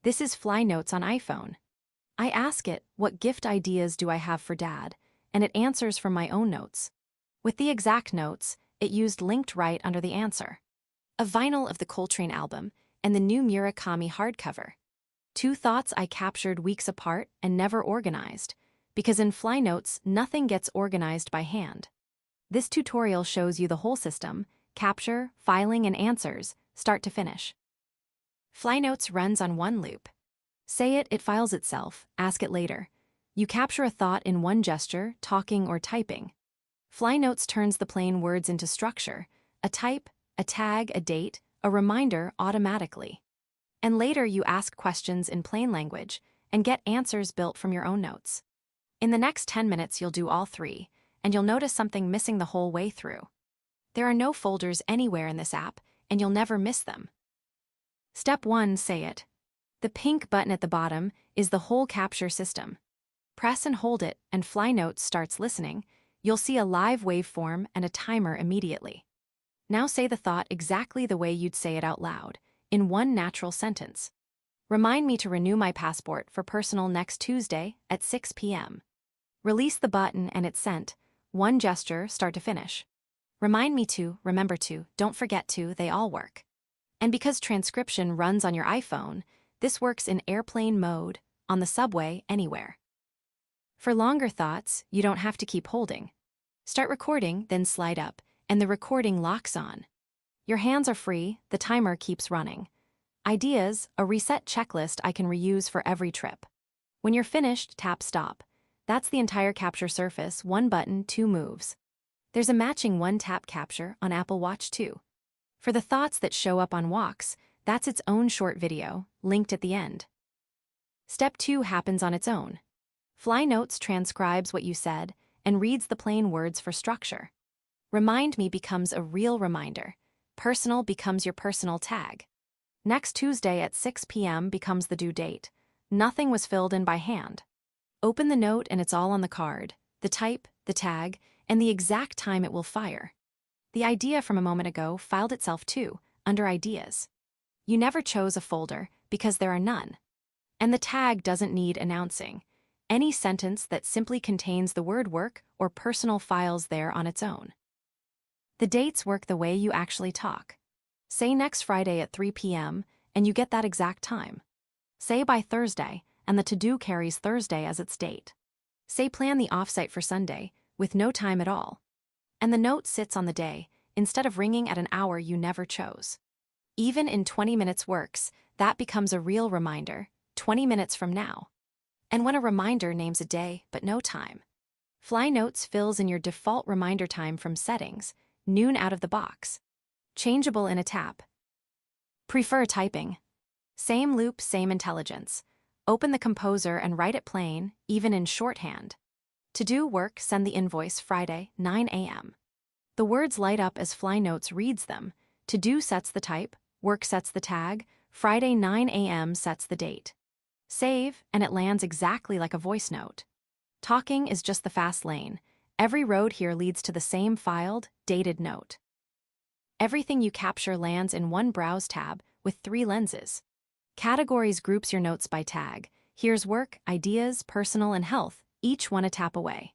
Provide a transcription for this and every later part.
This is Fly Notes on iPhone. I ask it, what gift ideas do I have for Dad? And it answers from my own notes. With the exact notes, it used linked right under the answer. A vinyl of the Coltrane album and the new Murakami hardcover. 2 thoughts I captured weeks apart and never organized, because in Fly Notes, nothing gets organized by hand. This tutorial shows you the whole system, capture, filing, and answers, start to finish. Fly Notes runs on one loop. Say it, it files itself, ask it later. You capture a thought in one gesture, talking or typing. Fly Notes turns the plain words into structure, a type, a tag, a date, a reminder automatically. And later you ask questions in plain language and get answers built from your own notes. In the next 10 minutes you'll do all 3, and you'll notice something missing the whole way through. There are no folders anywhere in this app, and you'll never miss them. Step 1, say it. The pink button at the bottom is the whole capture system. Press and hold it, and Fly Notes starts listening. You'll see a live waveform and a timer immediately. Now say the thought exactly the way you'd say it out loud, in one natural sentence. Remind me to renew my passport for personal next Tuesday at 6 p.m. Release the button and it's sent. One gesture, start to finish. Remind me to, remember to, don't forget to, they all work. And because transcription runs on your iPhone, this works in airplane mode, on the subway, anywhere. For longer thoughts, you don't have to keep holding. Start recording, then slide up, and the recording locks on. Your hands are free, the timer keeps running. Ideas, a reset checklist I can reuse for every trip. When you're finished, tap stop. That's the entire capture surface, 1 button, 2 moves. There's a matching one-tap capture on Apple Watch too. For the thoughts that show up on walks, that's its own short video, linked at the end. Step 2 happens on its own. Fly Notes transcribes what you said and reads the plain words for structure. Remind me becomes a real reminder. Personal becomes your personal tag. Next Tuesday at 6 p.m. becomes the due date. Nothing was filled in by hand. Open the note and it's all on the card, the type, the tag, and the exact time it will fire. The idea from a moment ago filed itself too, under Ideas. You never chose a folder because there are none. And the tag doesn't need announcing. Any sentence that simply contains the word work or personal files there on its own. The dates work the way you actually talk. Say next Friday at 3 p.m. and you get that exact time. Say by Thursday, and the to-do carries Thursday as its date. Say plan the offsite for Sunday, with no time at all. And the note sits on the day, instead of ringing at an hour you never chose. Even in 20 minutes works, that becomes a real reminder, 20 minutes from now. And when a reminder names a day but no time. Fly Notes fills in your default reminder time from settings, noon out of the box. Changeable in a tap. Prefer typing. Same loop, same intelligence. Open the composer and write it plain, even in shorthand. To do work, send the invoice Friday, 9 a.m. The words light up as Fly Notes reads them. To do sets the type, work sets the tag, Friday 9 a.m. sets the date. Save, and it lands exactly like a voice note. Talking is just the fast lane. Every road here leads to the same filed, dated note. Everything you capture lands in one browse tab with 3 lenses. Categories groups your notes by tag. Here's work, ideas, personal, and health, each one a tap away.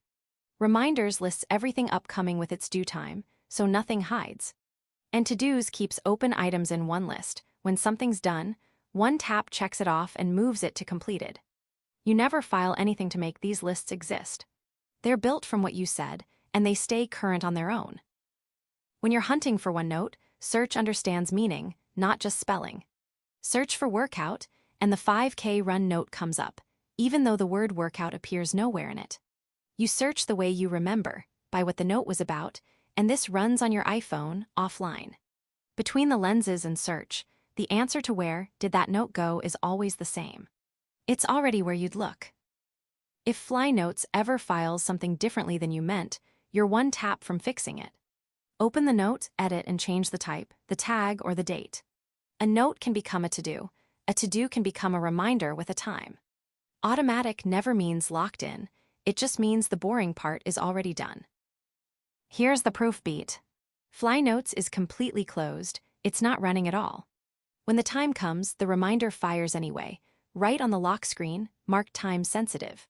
Reminders lists everything upcoming with its due time, so nothing hides. And to-dos keeps open items in one list. When something's done, one tap checks it off and moves it to completed. You never file anything to make these lists exist. They're built from what you said, and they stay current on their own. When you're hunting for one note, search understands meaning, not just spelling. Search for workout, and the 5K run note comes up, even though the word workout appears nowhere in it. You search the way you remember, by what the note was about, and this runs on your iPhone, offline. Between the lenses and search, the answer to where did that note go is always the same. It's already where you'd look. If Fly Notes ever files something differently than you meant, you're one tap from fixing it. Open the note, edit, and change the type, the tag, or the date. A note can become a to-do. A to-do can become a reminder with a time. Automatic never means locked in. It just means the boring part is already done. Here's the proof beat. Fly Notes is completely closed. It's not running at all. When the time comes, the reminder fires anyway, right on the lock screen, marked time sensitive.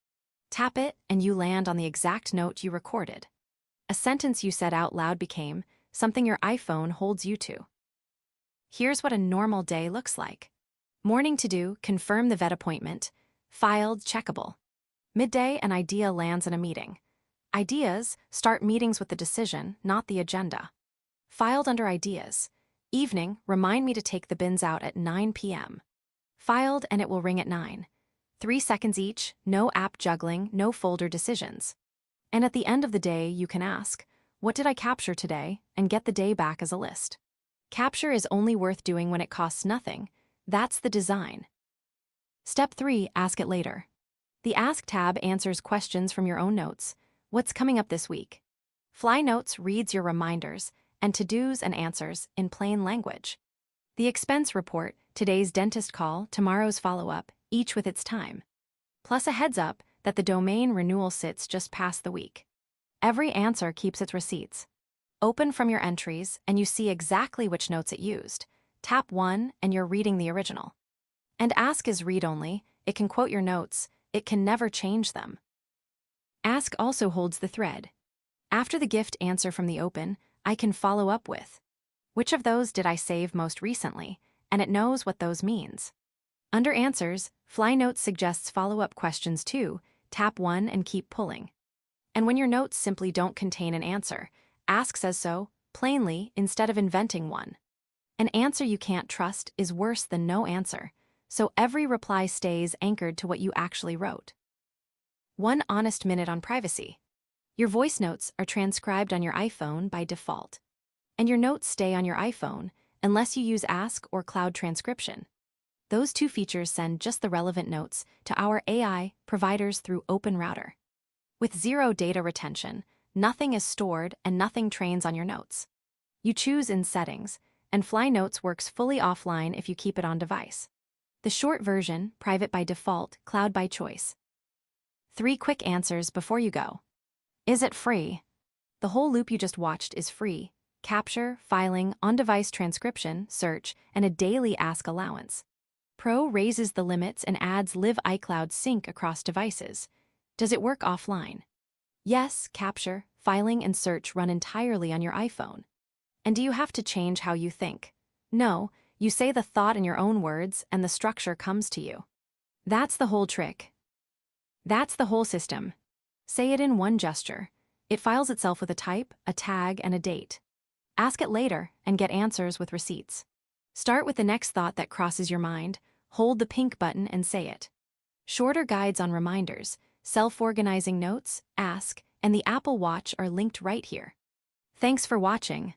Tap it, and you land on the exact note you recorded. A sentence you said out loud became something your iPhone holds you to. Here's what a normal day looks like. Morning to-do, confirm the vet appointment. Filed, checkable. Midday, an idea lands in a meeting. Ideas, start meetings with the decision, not the agenda. Filed under ideas. Evening, remind me to take the bins out at 9 p.m. Filed, and it will ring at 9. 3 seconds each, no app juggling, no folder decisions. And at the end of the day, you can ask, what did I capture today, and get the day back as a list. Capture is only worth doing when it costs nothing. That's the design. Step 3, ask it later. The Ask tab answers questions from your own notes. What's coming up this week? Fly Notes reads your reminders and to-dos and answers in plain language. The Expense report, today's dentist call, tomorrow's follow-up, each with its time. Plus a heads up that the domain renewal sits just past the week. Every answer keeps its receipts. Open from your entries and you see exactly which notes it used. Tap 1 and you're reading the original. And Ask is read-only. It can quote your notes. It can never change them. Ask also holds the thread. After the gift answer from the open, I can follow up with, which of those did I save most recently? And it knows what those means. Under Answers, Fly Notes suggests follow-up questions too. Tap 1 and keep pulling. And when your notes simply don't contain an answer, Ask says so, plainly, instead of inventing one. An answer you can't trust is worse than no answer, so every reply stays anchored to what you actually wrote. 1 honest minute on privacy. Your voice notes are transcribed on your iPhone by default. And your notes stay on your iPhone unless you use Ask or Cloud Transcription. Those two features send just the relevant notes to our AI providers through Open Router. With zero data retention, nothing is stored and nothing trains on your notes. You choose in Settings, and Fly Notes works fully offline if you keep it on device. The short version, private by default, cloud by choice. 3 quick answers before you go. Is it free? The whole loop you just watched is free. Capture, filing, on-device transcription, search, and a daily Ask allowance. Pro raises the limits and adds Live iCloud sync across devices. Does it work offline? Yes, capture, filing, and search run entirely on your iPhone. And do you have to change how you think? No, you say the thought in your own words and the structure comes to you. That's the whole trick. That's the whole system. Say it in one gesture. It files itself with a type, a tag, and a date. Ask it later and get answers with receipts. Start with the next thought that crosses your mind, hold the pink button and say it. Shorter guides on reminders, self-organizing notes, Ask, and the Apple Watch are linked right here. Thanks for watching.